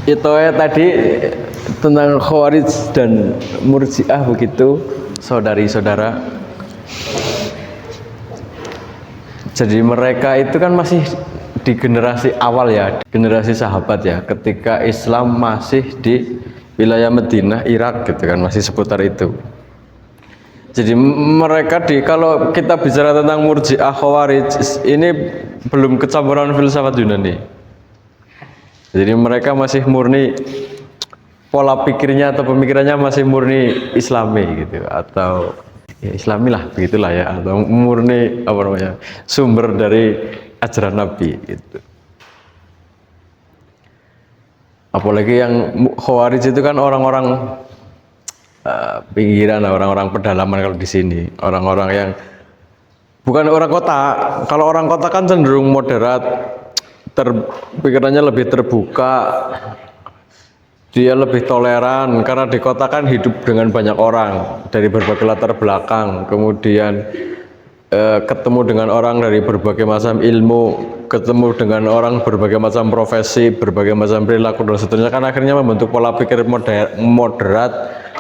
Itu ya tadi tentang Khawarij dan Murji'ah begitu, saudari-saudara. Jadi mereka itu kan masih di generasi awal ya, generasi sahabat ya, ketika Islam masih di wilayah Madinah, Irak gitu kan, masih seputar itu. Jadi mereka kalau kita bicara tentang Murji'ah, Khawarij, ini belum kecampuran filsafat Yunani. Jadi mereka masih murni, pola pikirnya atau pemikirannya masih murni Islami gitu, atau ya Islami lah begitulah ya, atau murni apa namanya, sumber dari ajaran Nabi gitu. Apalagi yang Khawarij itu kan orang-orang pinggiran, orang-orang pedalaman kalau di sini, orang-orang yang bukan orang kota. Kalau orang kota kan cenderung moderat, pikirannya lebih terbuka, dia lebih toleran karena di kota kan hidup dengan banyak orang dari berbagai latar belakang, kemudian ketemu dengan orang dari berbagai macam ilmu, ketemu dengan orang berbagai macam profesi, berbagai macam perilaku dan seterusnya, kan akhirnya membentuk pola pikir moderat,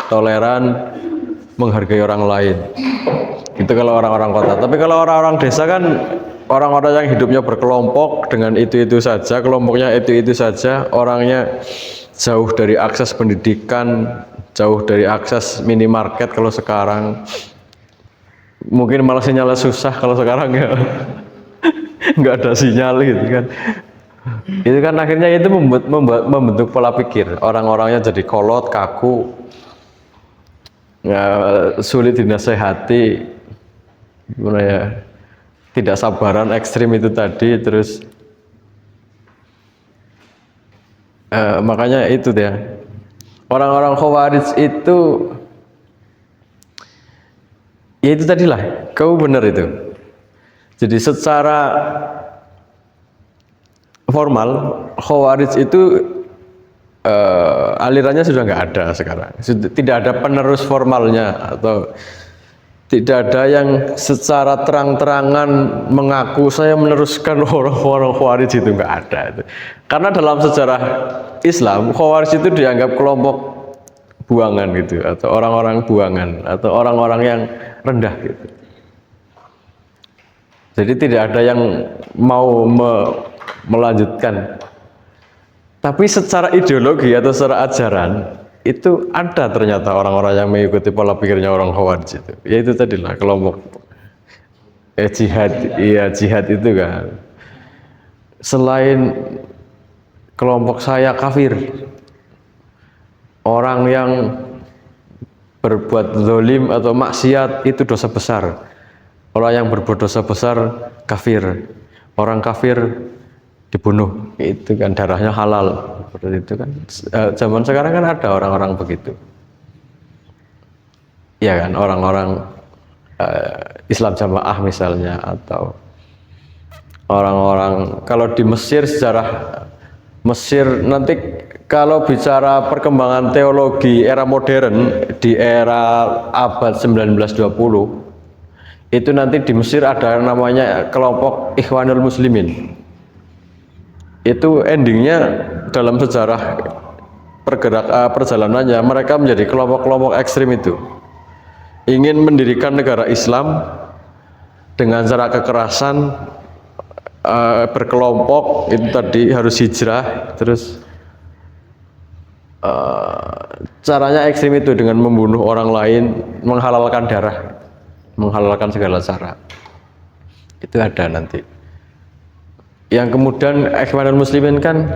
toleran, menghargai orang lain. Itu kalau orang-orang kota. Tapi kalau orang-orang desa kan orang-orang yang hidupnya berkelompok dengan itu-itu saja, kelompoknya itu-itu saja, orangnya jauh dari akses pendidikan, jauh dari akses minimarket kalau sekarang. Mungkin malah sinyalnya susah kalau sekarang ya. Nggak ada sinyal gitu kan. Itu kan akhirnya itu membentuk pola pikir. Orang-orangnya jadi kolot, kaku, sulit dinasehati, gimana ya, tidak sabaran, ekstrim itu tadi. Terus makanya itu ya, orang-orang Khawarij itu ya itu tadilah, kau benar itu. Jadi secara formal Khawarij itu alirannya sudah nggak ada sekarang, tidak ada penerus formalnya, atau tidak ada yang secara terang-terangan mengaku saya meneruskan orang-orang Khawarij, itu nggak ada itu. Karena dalam sejarah Islam Khawarij itu dianggap kelompok buangan gitu, atau orang-orang buangan, atau orang-orang yang rendah gitu. Jadi tidak ada yang mau melanjutkan. Tapi secara ideologi atau secara ajaran itu ada ternyata orang-orang yang mengikuti pola pikirnya orang Khawarij itu. Ya itu tadilah kelompok jihad, iya jihad itu kan. Selain kelompok saya kafir, orang yang berbuat zalim atau maksiat itu dosa besar. Orang yang berbuat dosa besar kafir. Orang kafir dibunuh, itu kan darahnya halal, seperti itu kan. Zaman sekarang kan ada orang-orang begitu, ya kan, orang-orang Islam Jamaah misalnya, atau orang-orang kalau di Mesir, sejarah Mesir nanti kalau bicara perkembangan teologi era modern di era abad 19-20, itu nanti di Mesir ada namanya kelompok Ikhwanul Muslimin. Itu endingnya dalam sejarah perjalanannya mereka menjadi kelompok-kelompok ekstrim itu, ingin mendirikan negara Islam dengan cara kekerasan, berkelompok, itu tadi harus hijrah, terus caranya ekstrim itu dengan membunuh orang lain, menghalalkan darah, menghalalkan segala cara. Itu ada nanti. Yang kemudian Ikhwanul Muslimin kan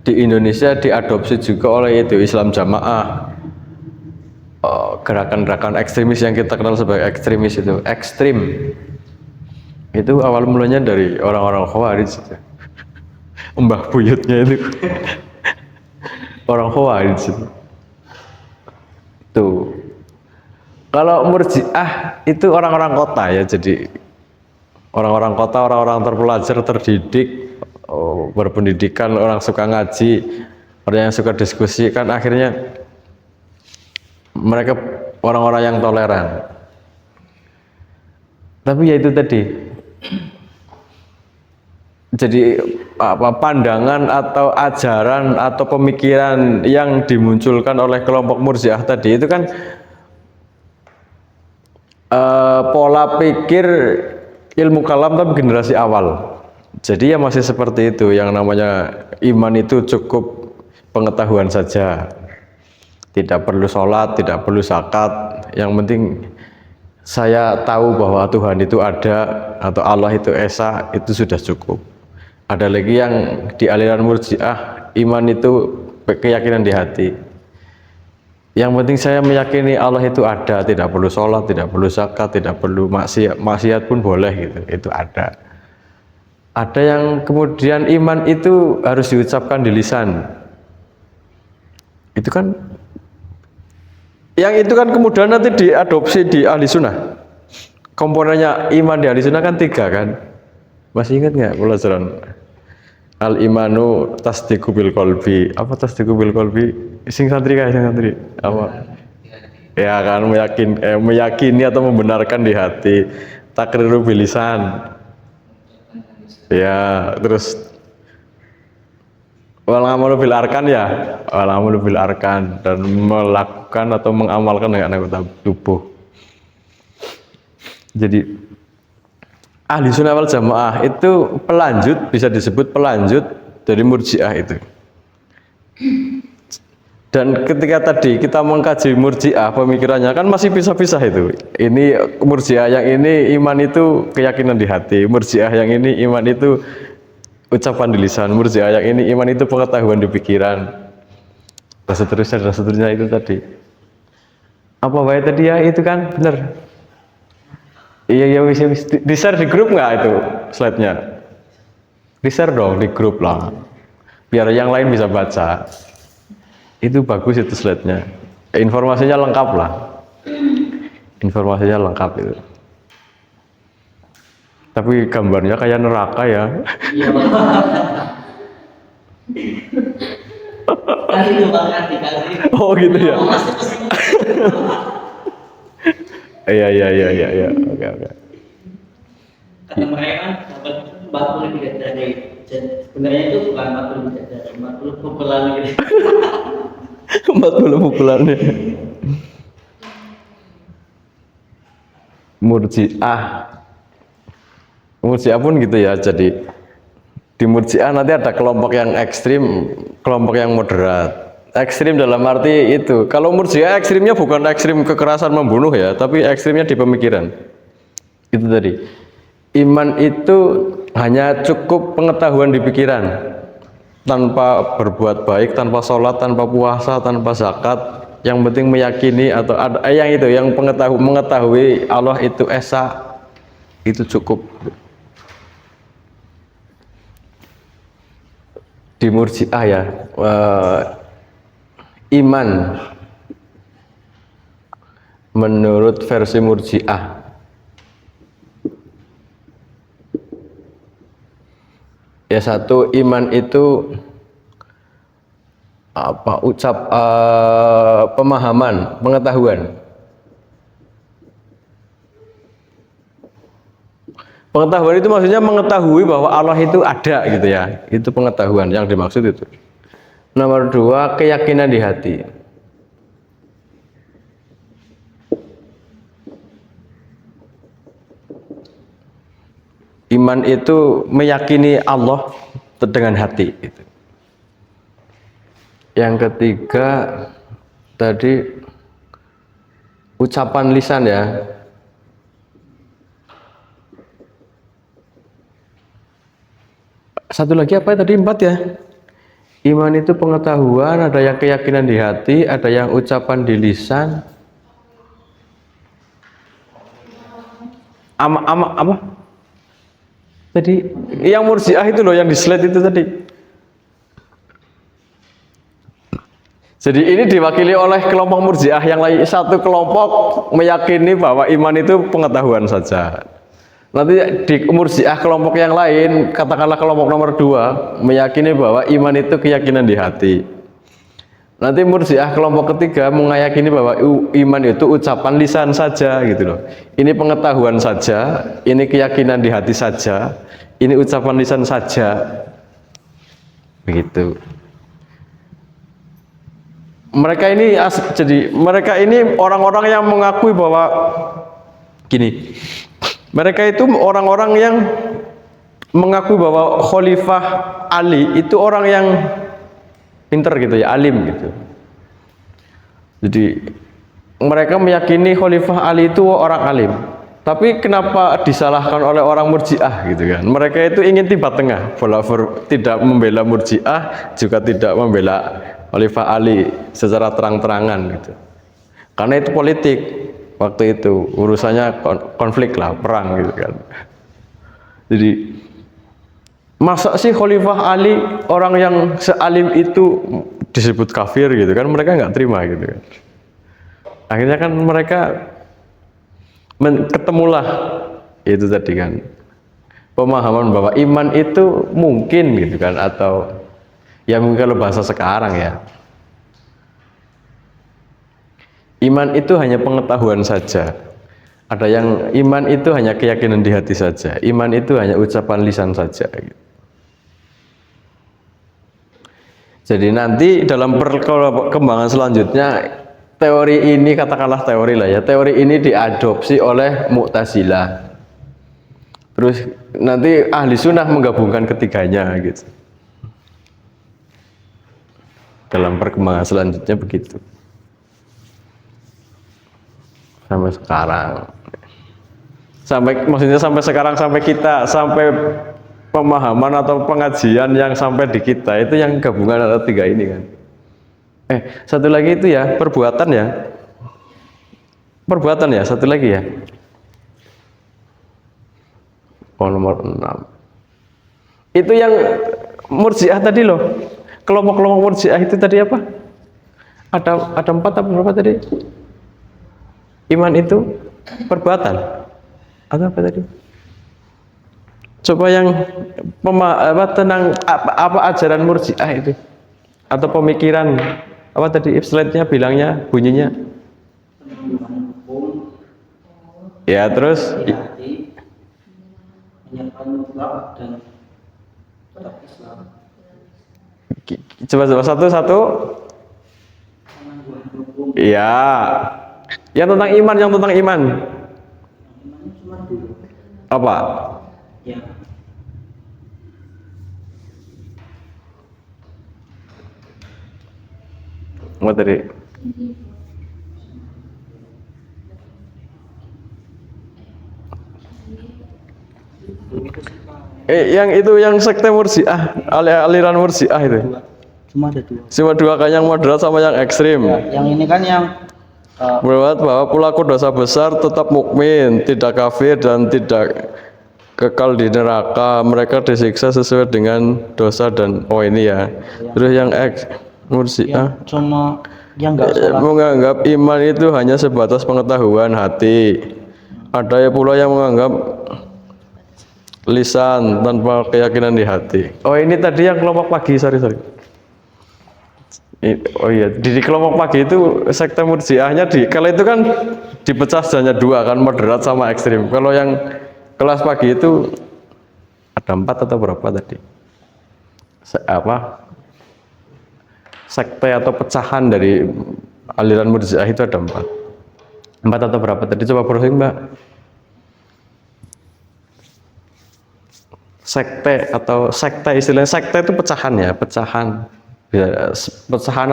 di Indonesia diadopsi juga oleh itu Islam Jamaah, gerakan-gerakan ekstremis yang kita kenal sebagai ekstremis itu, ekstrim. Itu awal mulanya dari orang-orang Khawarij itu. Mbah buyutnya itu orang Khawarij itu. Tuh. Kalau Murji'ah itu orang-orang kota ya, jadi orang-orang kota, orang-orang terpelajar, terdidik, berpendidikan, orang suka ngaji, orang yang suka diskusi, kan akhirnya mereka orang-orang yang toleran. Tapi ya itu tadi, jadi pandangan atau ajaran atau pemikiran yang dimunculkan oleh kelompok Murji'ah tadi itu kan pola pikir ilmu kalam tapi generasi awal. Jadi ya masih seperti itu, yang namanya iman itu cukup pengetahuan saja, tidak perlu sholat, tidak perlu zakat, yang penting saya tahu bahwa Tuhan itu ada atau Allah itu esa, itu sudah cukup. Ada lagi yang di aliran Murji'ah, iman itu keyakinan di hati. Yang penting saya meyakini Allah itu ada, tidak perlu sholat, tidak perlu zakat, tidak perlu maksiat pun boleh gitu, itu ada. Ada yang kemudian iman itu harus diucapkan di lisan. Itu kan, yang itu kan kemudian nanti diadopsi di ahli sunnah. Komponennya iman di ahli sunnah kan 3 kan. Masih ingat nggak pelajaran? Al imanu tasdiqu bil qalbi. Apa tasdiqu bil qalbi? Sing santri apa? Ya kan, meyakini atau membenarkan di hati. Takriru bil lisan. Ya, terus wal amalu bil arkan ya, wal amalu bil arkan, dan melakukan atau mengamalkan dengan anggota tubuh. Jadi ahli sunnah wal jamaah itu pelanjut, bisa disebut pelanjut dari Murji'ah itu. Dan ketika tadi kita mengkaji Murji'ah, pemikirannya kan masih pisah-pisah itu. Ini Murji'ah yang ini iman itu keyakinan di hati, Murji'ah yang ini iman itu ucapan di lisan, Murji'ah yang ini iman itu pengetahuan di pikiran, dan seterusnya itu tadi. Apa baik tadi ya, itu kan benar. Iya bisa di share di grup nggak itu slide-nya? Di share dong di grup lah, biar yang lain bisa baca. Itu bagus itu slide-nya, informasinya lengkap lah, informasinya lengkap itu. Tapi gambarnya kayak neraka ya. Iya Bang. Dikasih. Oh gitu ya. Iya. Oke. Kata mereka kan 40 bidadari. Sebenarnya itu bukan 40 bidadari, 40 pukulan gitu. 40 pukulannya. Murji'ah pun gitu ya. Jadi di Murji'ah nanti ada kelompok yang ekstrim, kelompok yang moderat. Ekstrim dalam arti itu, kalau Murji'ah ekstrimnya bukan ekstrim kekerasan membunuh ya, tapi ekstrimnya di pemikiran. Itu tadi, iman itu hanya cukup pengetahuan di pikiran, tanpa berbuat baik, tanpa sholat, tanpa puasa, tanpa zakat. Yang penting meyakini atau ada yang itu, yang mengetahui Allah itu esa, itu cukup. Di Murji'ah ya, iman menurut versi Murji'ah ya, satu, iman itu pemahaman, pengetahuan. Pengetahuan itu maksudnya mengetahui bahwa Allah itu ada gitu ya. Itu pengetahuan yang dimaksud itu. Nomor 2, keyakinan di hati. Iman itu meyakini Allah dengan hati gitu. Yang ketiga tadi ucapan lisan ya. Satu lagi apa tadi, 4 ya? Iman itu pengetahuan, ada yang keyakinan di hati, ada yang ucapan di lisan. Apa? Tadi yang Murji'ah itu loh, yang di slide itu tadi. Jadi ini diwakili oleh kelompok Murji'ah yang lain. Satu kelompok meyakini bahwa iman itu pengetahuan saja. Nanti di Murji'ah kelompok yang lain, katakanlah kelompok nomor 2, meyakini bahwa iman itu keyakinan di hati. Nanti Murji'ah kelompok ketiga meyakini bahwa iman itu ucapan lisan saja gitu loh. Ini pengetahuan saja, ini keyakinan di hati saja, ini ucapan lisan saja. Begitu. Mereka ini orang-orang yang mengakui bahwa gini. Mereka itu orang-orang yang mengakui bahwa Khalifah Ali itu orang yang pinter gitu ya, alim gitu. Jadi mereka meyakini Khalifah Ali itu orang alim. Tapi kenapa disalahkan oleh orang Murji'ah gitu kan? Mereka itu ingin tiba tengah, tidak membela Murji'ah, juga tidak membela Khalifah Ali secara terang-terangan gitu. Karena itu politik waktu itu, urusannya konflik lah, perang gitu kan. Jadi masa sih Khalifah Ali orang yang sealim itu disebut kafir gitu kan? Mereka nggak terima gitu kan. Akhirnya kan mereka ketemulah itu tadi kan, pemahaman bahwa iman itu mungkin gitu kan, atau ya mungkin kalau bahasa sekarang ya, iman itu hanya pengetahuan saja. Ada yang iman itu hanya keyakinan di hati saja, iman itu hanya ucapan lisan saja gitu. Jadi nanti dalam perkembangan selanjutnya teori ini, katakanlah teori lah ya, teori ini diadopsi oleh Mu'tazilah. Terus nanti ahli sunnah menggabungkan ketiganya gitu. Dalam perkembangan selanjutnya begitu. Sampai sekarang. Maksudnya sampai sekarang, sampai kita, sampai pemahaman atau pengajian yang sampai di kita itu yang gabungan antara tiga ini kan. Satu lagi itu ya, perbuatan ya, satu lagi ya. Nomor 6. Itu yang Murji'ah tadi loh. Kelompok-kelompok Murji'ah itu tadi apa? Ada 4 atau berapa tadi? Iman itu perbuatan. Atau apa tadi? Coba yang tentang apa ajaran Murji'ah itu? Atau pemikiran apa tadi slide-nya bilangnya, bunyinya? Ya, terus coba satu-satu. Iya. Yang tentang iman. Apa? Ya. Apa tadi? Yang sekte Murji'ah, aliran Murji'ah itu. Cuma ada 2. Cuma 2 kan, yang moderat sama yang ekstrim. Ya, yang ini kan yang Berbuat bahwa pelaku dosa besar tetap mukmin, tidak kafir dan tidak kekal di neraka. Mereka disiksa sesuai dengan dosa dan ini ya. Terus yang Murji'ah cuma yang enggak sholat. Menganggap iman itu hanya sebatas pengetahuan hati. Ada pula yang menganggap lisan tanpa keyakinan di hati. Ini tadi yang kelompok pagi, sorry. Oh iya, di kelompok pagi itu sekte Murji'ahnya kalau itu kan dipecah hanya 2 kan, moderat sama ekstrim. Kalau yang kelas pagi itu ada 4 atau berapa tadi? Sekte atau pecahan dari aliran Murji'ah itu ada 4 atau berapa tadi? Coba browsing Mbak. Sekte istilahnya sekte itu pecahan ya, pecahan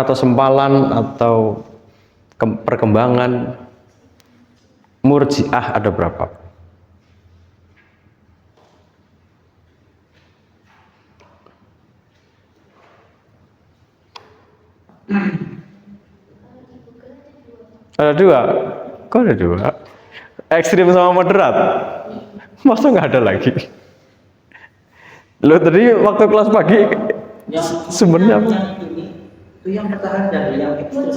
atau sempalan atau perkembangan. Murji'ah ada berapa? Ada 2. Kok ada 2? Ekstrim sama moderat? Masa nggak ada lagi? Lo tadi waktu kelas pagi sumbernya apa? Itu yang bertahan dari yang ekstrim.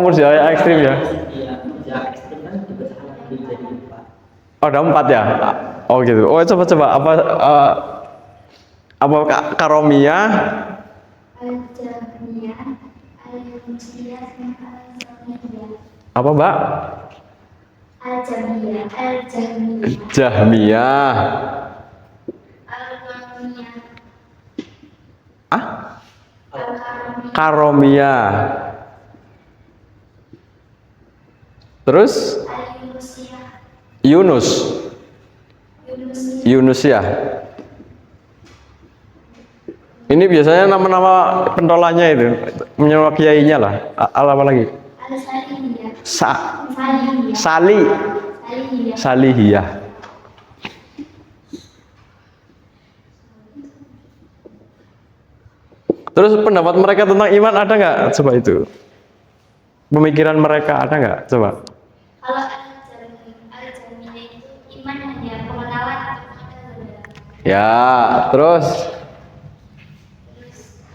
Murji'ah ekstrim ya? Iya, Murji'ah ekstrim kan dipecah lagi jadi 4. Ada 4 ya? Gitu. Coba apa Karomiyah? Al-Jahmiyah, Al-Murji'ah, Al-Jahmiyah. Apa Mbak? Al-Jahmiyah, Jahmiyah. Al-Jahmiyah. Karomiyah. Terus Yunus. Yunusiyah. Ini biasanya nama-nama pentolannya itu, menyewa kiainya lah. Apa lagi? Salihiyah. Terus pendapat mereka tentang iman ada nggak? Coba itu. Pemikiran mereka ada nggak? Coba. Kalau al-Jahmiyah itu iman hanya pengetahuan atau pengetahuan. Ya, terus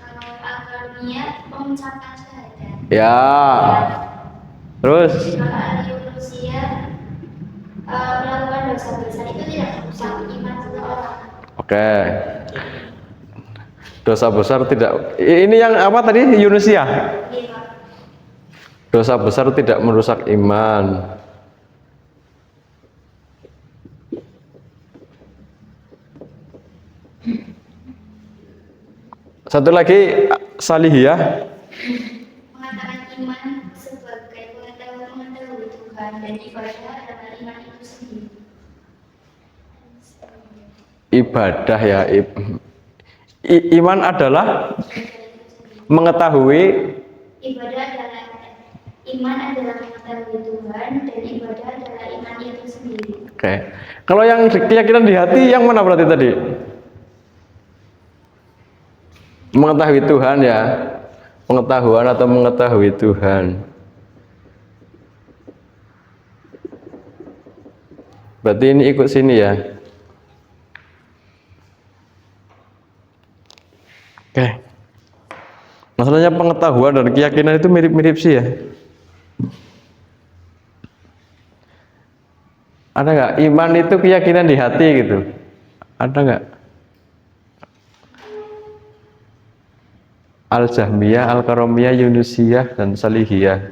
Kalau al-Qarniyah mengucapkan syahadat. ya. Terus Kalau al-Yunusiyah melakukan dosa besar itu tidak merusak iman seseorang. oke. Dosa besar tidak. Ini yang apa tadi? Yunusiyah. Iya. Dosa besar tidak merusak iman. Satu lagi Salihiyah. Mengatakan iman sebagai mengetahui Tuhan dan ibadah adalah iman itu sendiri. Ibadah ya. Iman adalah mengetahui. Ibadah adalah iman adalah mengetahui Tuhan dan ibadah adalah iman itu sendiri. Oke. Kalau yang keyakinan di hati yang mana berarti tadi? Mengetahui Tuhan ya. Pengetahuan atau mengetahui Tuhan. Berarti ini ikut sini ya. Oke. Masalahnya pengetahuan dan keyakinan itu mirip-mirip sih ya. Ada nggak? Iman itu keyakinan di hati gitu. Ada nggak? Al-Jahmiyah, Al-Karomiyah, Yunusiyah, dan Salihiyah.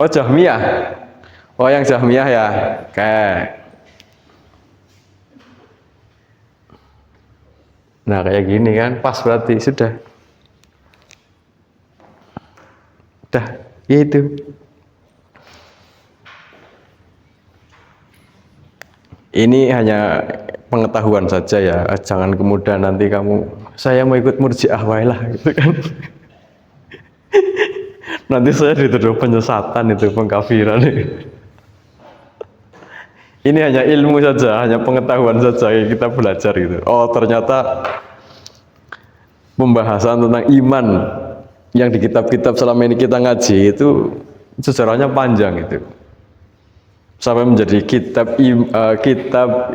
Oh Jahmiyah. Oh yang Jahmiyah ya. Oke. Nah kayak gini kan pas berarti sudah. Udah, ya itu. Ini hanya pengetahuan saja ya. Jangan kemudian nanti kamu saya mau ikut murji'ah lah gitu kan. Nanti saya dituduh penyesatan itu, pengkafiran. Ini hanya ilmu saja, hanya pengetahuan saja yang kita belajar gitu. Oh ternyata pembahasan tentang iman yang di kitab-kitab selama ini kita ngaji itu sejarahnya panjang itu. Sampai menjadi kitab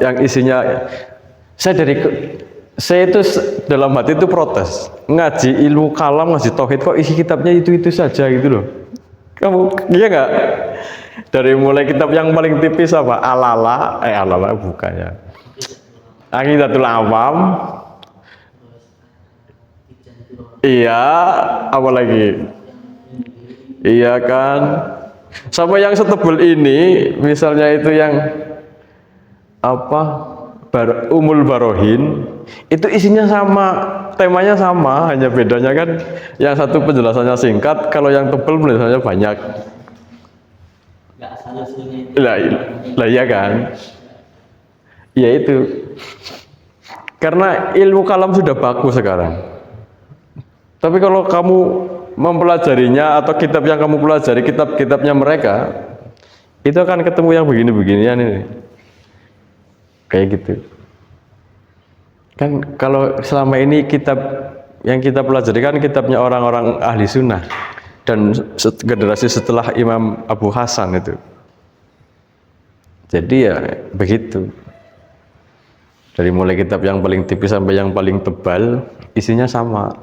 yang isinya saya itu dalam hati itu protes ngaji ilmu kalam, ngaji tauhid kok isi kitabnya itu saja gitu loh. Kamu iya nggak? Dari mulai kitab yang paling tipis apa? Alala bukannya. Aqidatul Awam. Iya, apa lagi? Iya kan? Sampai yang setebal ini, misalnya itu yang apa? Umul Barohin, itu isinya sama, temanya sama, hanya bedanya kan yang satu penjelasannya singkat, kalau yang tebal penjelasannya banyak. Nggak asal-usulnya. Lah iya kan? Ya itu. Karena ilmu kalam sudah baku sekarang. Tapi kalau kamu mempelajarinya atau kitab yang kamu pelajari, kitab-kitabnya mereka, itu akan ketemu yang begini-beginian ini. Kayak gitu. Kan kalau selama ini kitab yang kita pelajari kan kitabnya orang-orang ahli sunnah dan generasi setelah Imam Abu Hasan itu. Jadi ya begitu. Dari mulai kitab yang paling tipis sampai yang paling tebal, isinya sama.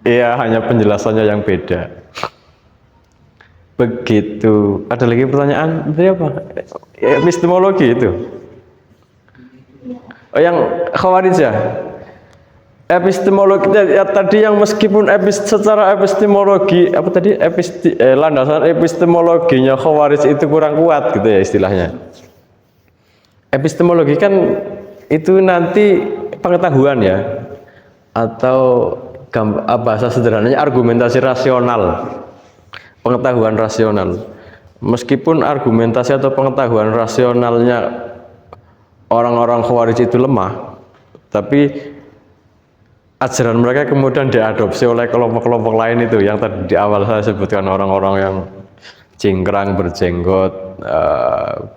Iya, hanya penjelasannya yang beda. Begitu. Ada lagi pertanyaan? Itu apa? Epistemologi itu. Oh, yang Khawarij ya? Epistemologi ya, tadi yang meskipun secara epistemologi apa tadi landasan epistemologinya Khawarij itu kurang kuat gitu ya istilahnya. epistemologi kan itu nanti pengetahuan ya, atau bahasa sederhananya argumentasi rasional, pengetahuan rasional. Meskipun argumentasi atau pengetahuan rasionalnya orang-orang Khawarij itu lemah, tapi ajaran mereka kemudian diadopsi oleh kelompok-kelompok lain itu yang tadi di awal saya sebutkan, orang-orang yang cingkrang, berjenggot,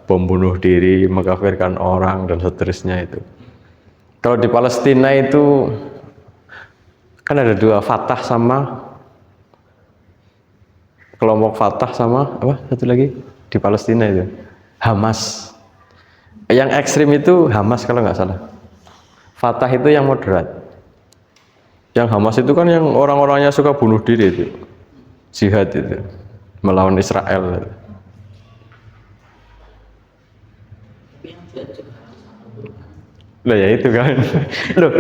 bom bunuh diri, mengkafirkan orang dan seterusnya itu. Kalau di Palestina itu kan ada dua, Fatah sama kelompok Fatah sama apa satu lagi di Palestina itu Hamas. Yang ekstrim itu Hamas kalau nggak salah. Fatah itu yang moderat. Yang Hamas itu kan yang orang-orangnya suka bunuh diri itu, jihad itu, melawan Israel. Loh ya itu kan. Loh,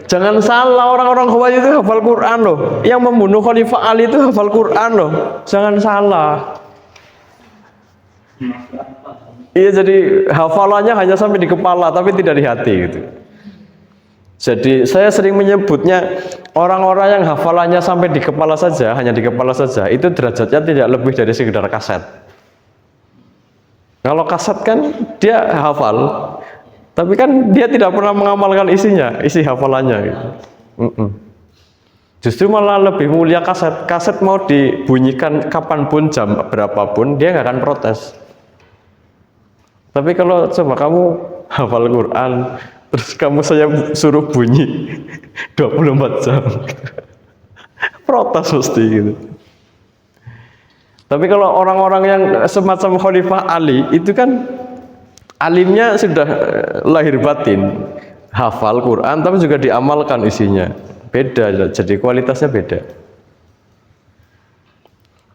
jangan salah, orang-orang Khawarij itu hafal Quran loh. Yang membunuh Khalifah Ali itu hafal Quran loh. Jangan salah. Iya, jadi hafalannya hanya sampai di kepala tapi tidak di hati gitu. Jadi saya sering menyebutnya orang-orang yang hafalannya sampai di kepala saja, hanya di kepala saja, itu derajatnya tidak lebih dari sekedar kaset. Kalau kaset kan dia hafal, tapi kan dia tidak pernah mengamalkan isinya, isi hafalannya gitu. Justru malah lebih mulia kaset. Kaset mau dibunyikan kapanpun, jam berapapun, dia nggak akan protes. Tapi kalau coba kamu hafal Quran, terus kamu saya suruh bunyi 24 jam, protes mesti gitu. Tapi kalau orang-orang yang semacam Khalifah Ali, itu kan alimnya sudah lahir batin, hafal Quran, tapi juga diamalkan isinya. Beda, jadi kualitasnya beda.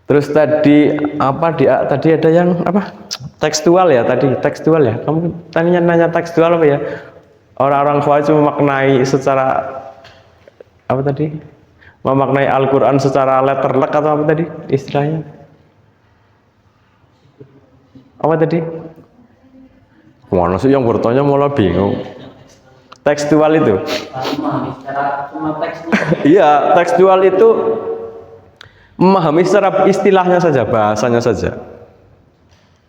Terus tadi tadi ada yang apa? Tekstual ya tadi, tekstual ya. Kamu tadinya nanya tekstual apa ya? Orang-orang Khawarij memaknai secara apa tadi? Memaknai Al-Qur'an secara letterlek atau apa tadi istilahnya? Apa tadi? Mana sih yang bertanya malah bingung. Tekstual itu. Iya, tekstual itu memahami secara istilahnya saja, bahasanya saja,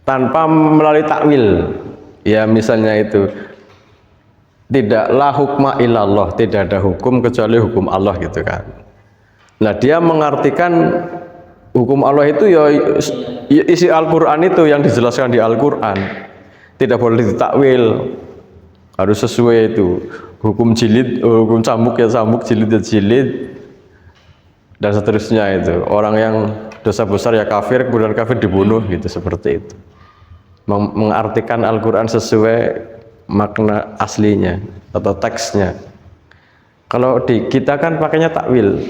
tanpa melalui takwil. Ya misalnya itu, tidaklah hukma ilallah, tidak ada hukum kecuali hukum Allah gitu kan. Nah dia mengartikan hukum Allah itu ya isi Al-Quran itu yang dijelaskan di Al-Quran, tidak boleh ditakwil, harus sesuai itu. Hukum jilid, hukum cambuk ya cambuk, jilid ya jilid, dan seterusnya itu. Orang yang dosa besar ya kafir, kemudian kafir dibunuh gitu, seperti itu. Mengartikan Al-Quran sesuai makna aslinya atau teksnya. Kalau di kita kan pakainya takwil,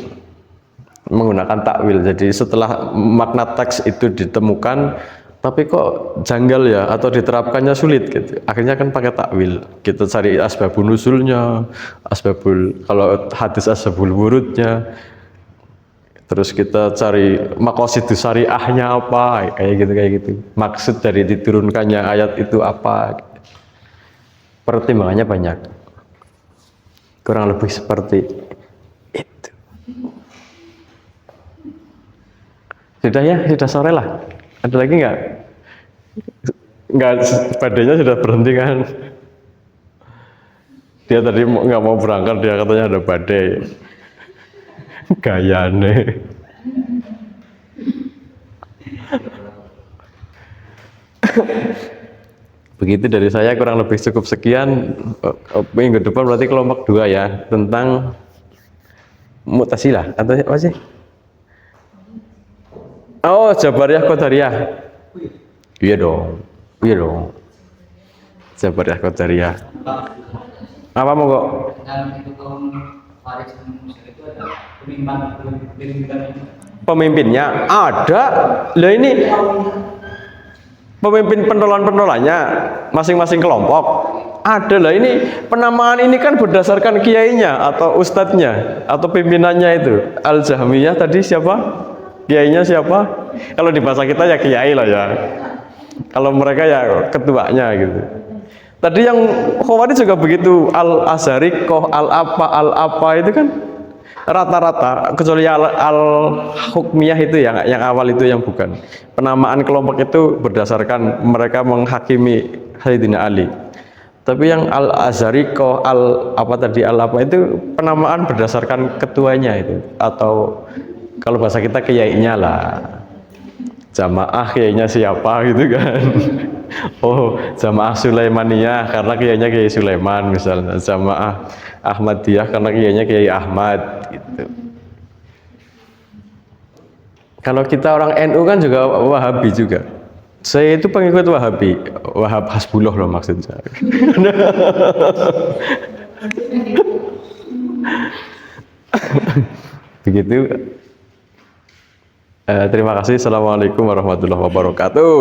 menggunakan takwil. Jadi setelah makna teks itu ditemukan, tapi kok janggal ya atau diterapkannya sulit gitu, akhirnya kan pakai takwil. Kita cari asbabun nuzulnya, kalau hadis asbabul wurudnya, terus kita cari maqasidus syariahnya apa, kayak gitu. Maksud dari diturunkannya ayat itu apa, pertimbangannya banyak. Kurang lebih seperti itu. Sudah ya, sudah sore lah. Ada lagi nggak? Nggak, badainya sudah berhenti kan? Dia tadi nggak mau berangkat, dia katanya ada badai. Gayane. Begitu dari saya, kurang lebih cukup sekian. Minggu depan berarti kelompok 2 ya, tentang Mu'tazilah atau apa sih? Oh, Jabariyah Qadariyah. Iya dong. Jabariyah Qadariyah. Apa mau kok? Pemimpinnya ada. Lah ini pemimpin pentolan-pentolannya masing-masing kelompok ada. Lah ini penamaan ini kan berdasarkan kiainya atau ustadznya atau pimpinannya itu. Al-Jahmiyah tadi siapa? Kiainya siapa? Kalau di bahasa kita ya kiai lah ya. Kalau mereka ya ketuanya gitu. Tadi yang Khawarij juga begitu, al-azharikoh, al-apa itu kan rata-rata, kecuali al-hukmiyah itu yang awal itu yang bukan. Penamaan kelompok itu berdasarkan mereka menghakimi Sayyidina Ali. Tapi yang al-azharikoh, al-apa tadi, al-apa itu penamaan berdasarkan ketuanya itu, atau kalau bahasa kita kiainya lah. Jamaah kiainya siapa gitu kan. Oh, Jamaah Sulaimaniyah karena kiainya Kiai Sulaiman misalnya. Jamaah Ahmadiyah karena kiainya Kiai Ahmad gitu. Kalau kita orang NU kan juga Wahabi juga. Saya itu pengikut Wahabi, Wahab Hasbullah loh maksud saya. Begitu. Terima kasih. Assalamualaikum warahmatullahi wabarakatuh.